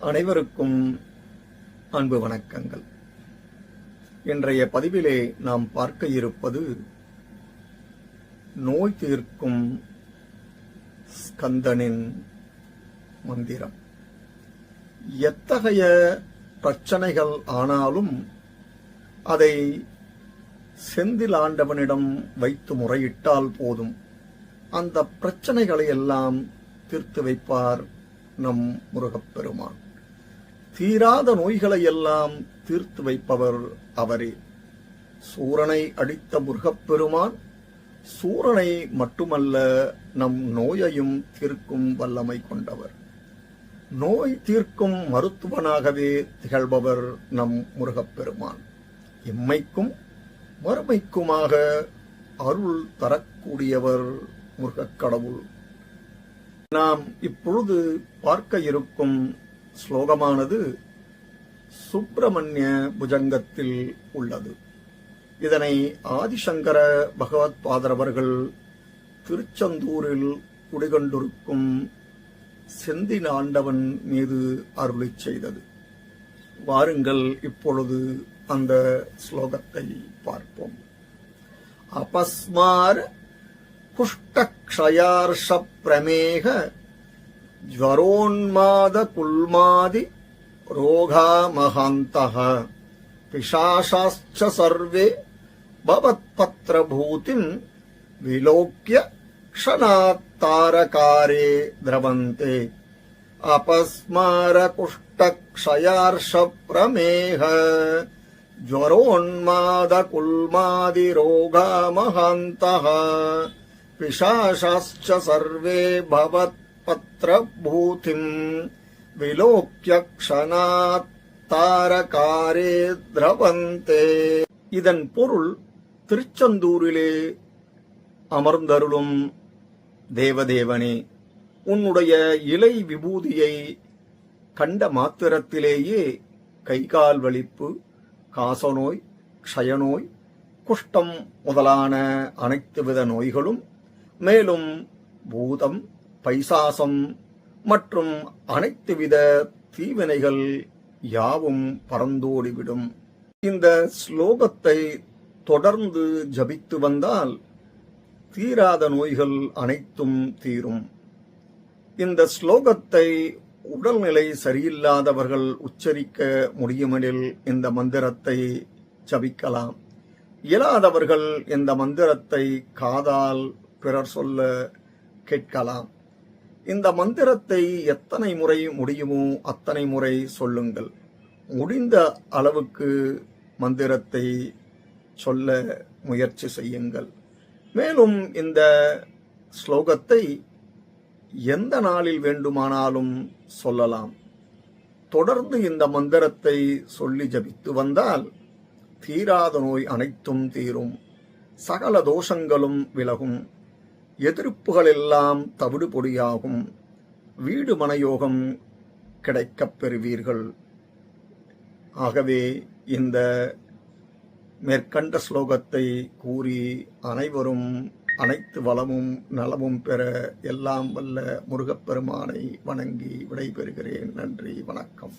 அனைவருக்கும் அன்பு வணக்கங்கள். இன்றைய பதிவிலே நாம் பார்க்க இருப்பது நோய் தீர்க்கும் ஸ்கந்தனின் மந்திரம். எத்தகைய பிரச்சனைகள் ஆனாலும் அதை செந்தில் ஆண்டவனிடம் வைத்து முறையிட்டால் போதும், அந்த பிரச்சனைகளை எல்லாம் தீர்த்து வைப்பார் நம் முருகப்பெருமான். தீராத நோய்களை எல்லாம் தீர்த்து வைப்பவர் அவரே. சூரனை அடித்த முருகப்பெருமான் சூரனை மட்டுமல்ல, நம் நோயையும் தீர்க்கும் வல்லமை கொண்டவர். நோய் தீர்க்கும் மருத்துவனாகவே திகழ்பவர் நம் முருகப்பெருமான். இம்மைக்கும் மறுமைக்குமாக அருள் தரக்கூடியவர் முருகக் கடவுள். நாம் இப்பொழுது பார்க்க இருக்கும் ஸ்லோகமானது சுப்பிரமணிய புஜங்கத்தில் உள்ளது. இதனை ஆதிசங்கர பகவத் பாதர் அவர்கள் திருச்செந்தூரில் குடிகொண்டிருக்கும் செந்தில் ஆண்டவன் மீது அருளிச் செய்தது. வாருங்கள் இப்பொழுது அந்த ஸ்லோகத்தை பார்ப்போம். அபஸ்மார குஷ்டக்ஷயார்ஷ பிரமேக ஜ்வரோன்மாத குல்மாதி ரோகா மகாந்தஹ பிசாசாஸ்ச சர்வே பவத்பத்ரபூதிம் விலோக்ய க்ஷணாத்தாரகாரே த்ரவந்தே. அபஸ்மார குஷ்டக்ஷயார்ஷ பிரமேக ஜ்வரோன்மாத குல்மாதி ரோகா மகாந்தஹ பிசாசாஸ்ச சர்வே பவத்பத்ரபூதிம் விலோக்ய க்ஷணாத்தாரகாரே த்ரவந்தே. இதன் பொருள், திருச்செந்தூரிலே அமர்ந்தருளும் தேவதேவனே, உன்னுடைய இலை விபூதியை கண்ட மாத்திரத்திலேயே கைகால் வலிப்பு, காசநோய், க்ஷயநோய், குஷ்டம் முதலான அனைத்து வித நோய்களும், மேலும் பூதம், பைசாசம் மற்றும் அனைத்து வித தீவினைகள் யாவும் பறந்தோடிவிடும். இந்த ஸ்லோகத்தை தொடர்ந்து ஜபித்து வந்தால் தீராத நோய்கள் அனைத்தும் தீரும். இந்த ஸ்லோகத்தை உடல்நிலை சரியில்லாதவர்கள் உச்சரிக்க முடியுமெனில் இந்த மந்திரத்தை ஜபிக்கலாம். இயலாதவர்கள் இந்த மந்திரத்தை காதால் பிறர் சொல்ல கேட்கலாம். இந்த மந்திரத்தை எத்தனை முறை முடியுமோ அத்தனை முறை சொல்லுங்கள். முடிந்த அளவுக்கு மந்திரத்தை சொல்ல முயற்சி செய்யுங்கள். மேலும் இந்த ஸ்லோகத்தை எந்த நாளில் வேண்டுமானாலும் சொல்லலாம். தொடர்ந்து இந்த மந்திரத்தை சொல்லி ஜபித்து வந்தால் தீராத நோய் அனைத்தும் தீரும், சகல தோஷங்களும் விலகும், எதிர்ப்புகள் எல்லாம் தவிடு பொடியாகும், வீடு மனயோகம் கிடைக்கப் பெறுவீர்கள். ஆகவே இந்த மேற்கண்ட ஸ்லோகத்தை கூறி அனைவரும் அனைத்து வளமும் நலமும் பெற எல்லாம் வல்ல முருகப்பெருமானை வணங்கி விடைபெறுகிறேன். நன்றி, வணக்கம்.